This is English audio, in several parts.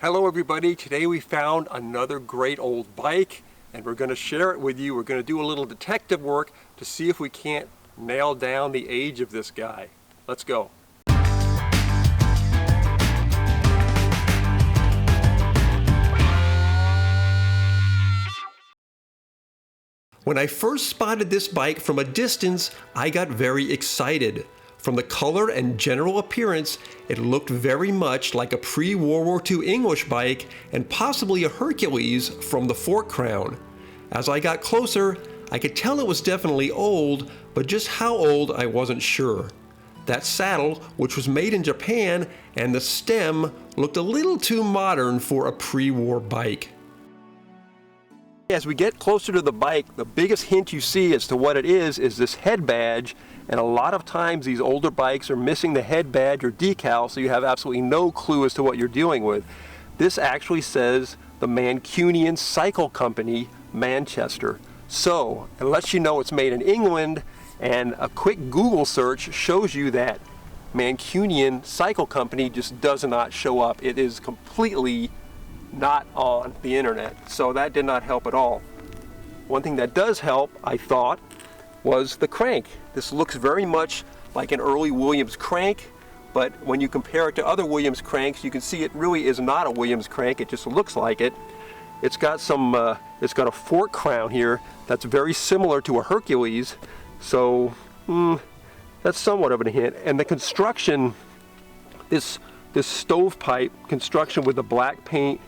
Hello everybody, today we found another great old bike and we're going to share it with you. We're going to do a little detective work to see if we can't nail down the age of this guy. Let's go. When I first spotted this bike from a distance, I got very excited. From the color and general appearance, it looked very much like a pre-World War II English bike and possibly a Hercules from the Fork Crown. As I got closer, I could tell it was definitely old, but just how old I wasn't sure. That saddle, which was made in Japan, and the stem looked a little too modern for a pre-war bike. As we get closer to the bike, the biggest hint you see as to what it is this head badge. And a lot of times these older bikes are missing the head badge or decal, so you have absolutely no clue as to what you're dealing with. This actually says the Mancunian Cycle Company, Manchester. So it lets you know it's made in England, and a quick Google search shows you that Mancunian Cycle Company just does not show up. It is completely not on the internet, so that did not help at all. One thing that does help, I thought, was the crank. This looks very much like an early Williams crank, but when you compare it to other Williams cranks, you can see it really is not a Williams crank. It just looks like it. It's got a fork crown here that's very similar to a Hercules, so that's somewhat of a hint. And the construction, this stovepipe construction with the black paint,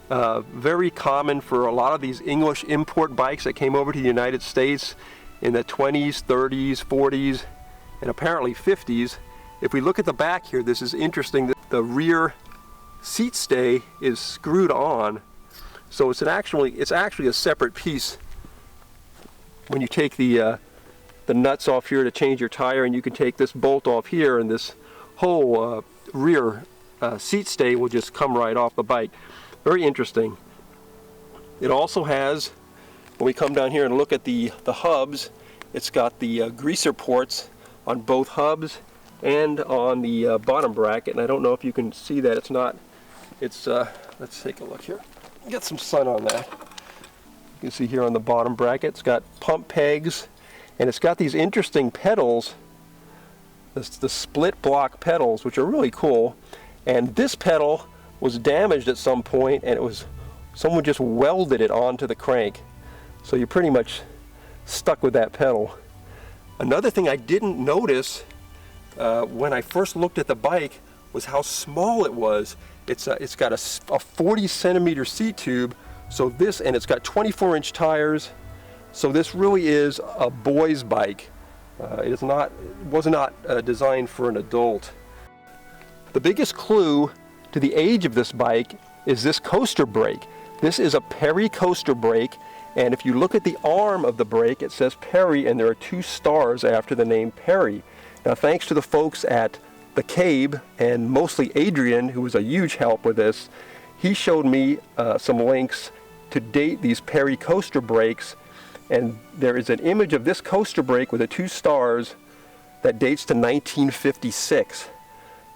very common for a lot of these English import bikes that came over to the United States in the 20s, 30s, 40s, and apparently 50s. If we look at the back here, this is interesting. The rear seat stay is screwed on, so it's actually a separate piece. When you take the nuts off here to change your tire, and you can take this bolt off here, and this whole rear seat stay will just come right off the bike. Very interesting. It also has, when we come down here and look at the hubs, it's got the greaser ports on both hubs and on the bottom bracket. And I don't know if you can see that. Let's take a look here. Get some sun on that. You can see here on the bottom bracket, it's got pump pegs, and it's got these interesting pedals, the split block pedals, which are really cool. And this pedal was damaged at some point, and someone just welded it onto the crank. So you're pretty much stuck with that pedal. Another thing I didn't notice when I first looked at the bike was how small it was. It's got a 40 centimeter seat tube, and it's got 24-inch tires. So this really is a boy's bike. It was not designed for an adult. The biggest clue to the age of this bike is this coaster brake. This is a Perry coaster brake, and if you look at the arm of the brake, it says Perry, and there are 2 stars after the name Perry. Now, thanks to the folks at the Cabe, and mostly Adrian, who was a huge help with this, he showed me some links to date these Perry coaster brakes, and there is an image of this coaster brake with the 2 stars that dates to 1956.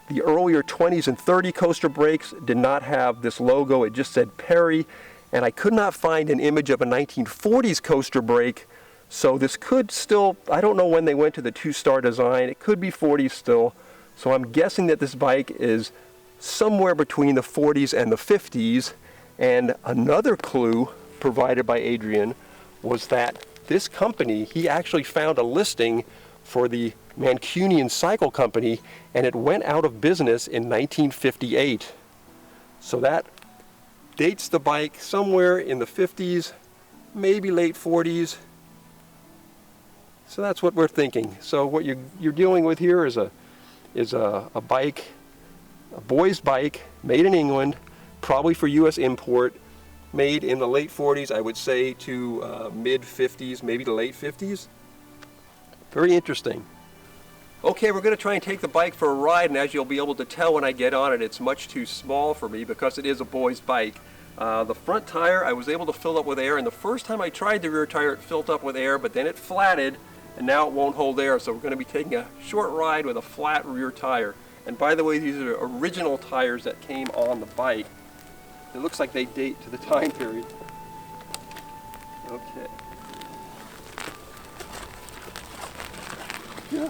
The earlier 20s and 30 coaster brakes did not have this logo. It just said Perry, and I could not find an image of a 1940s coaster brake, so this could still, I don't know when they went to the 2-star design. It could be 40s still, so I'm guessing that this bike is somewhere between the 40s and the 50s. And another clue provided by Adrian was that this company, he actually found a listing for the Mancunian Cycle Company, and it went out of business in 1958. So that dates the bike somewhere in the 50s, maybe late 40s. So that's what we're thinking. So what you're dealing with here is a bike, a boy's bike made in England, probably for U.S. import, made in the late 40s, I would say, to mid 50s, maybe the late 50s. Very interesting. Okay, we're going to try and take the bike for a ride, and as you'll be able to tell when I get on it, it's much too small for me because it is a boy's bike. The front tire I was able to fill up with air, and the first time I tried the rear tire it filled up with air, but then it flatted and now it won't hold air, so we're going to be taking a short ride with a flat rear tire. And by the way, these are original tires that came on the bike. It looks like they date to the time period. Okay. Yeah.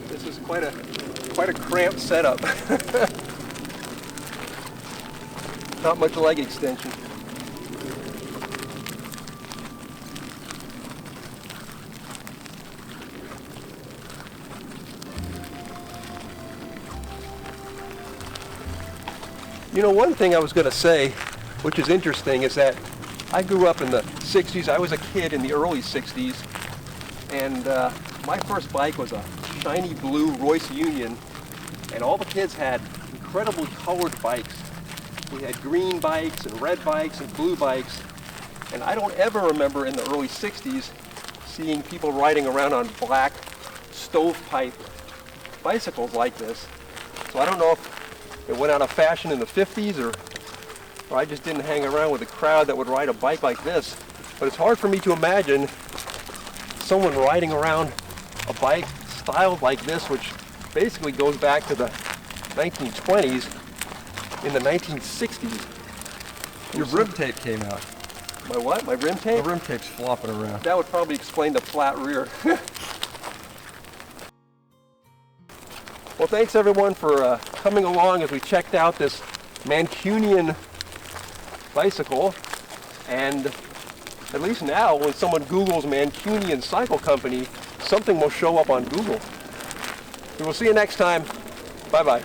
This is quite a cramped setup. Not much leg extension. You know, one thing I was going to say, which is interesting, is that I grew up in the 60s. I was a kid in the early 60s, and my first bike was a shiny blue Royce Union, and all the kids had incredibly colored bikes. We had green bikes and red bikes and blue bikes, and I don't ever remember in the early 60s seeing people riding around on black stovepipe bicycles like this. So I don't know if it went out of fashion in the 50s or I just didn't hang around with a crowd that would ride a bike like this. But it's hard for me to imagine someone riding around a bike styled like this, which basically goes back to the 1920s, in the 1960s. Your rim tape came out. My what? My rim tape? The rim tape's flopping around. That would probably explain the flat rear. Well, thanks everyone for coming along as we checked out this Mancunian bicycle. And at least now, when someone Googles Mancunian Cycle Company, something will show up on Google. We will see you next time. Bye-bye.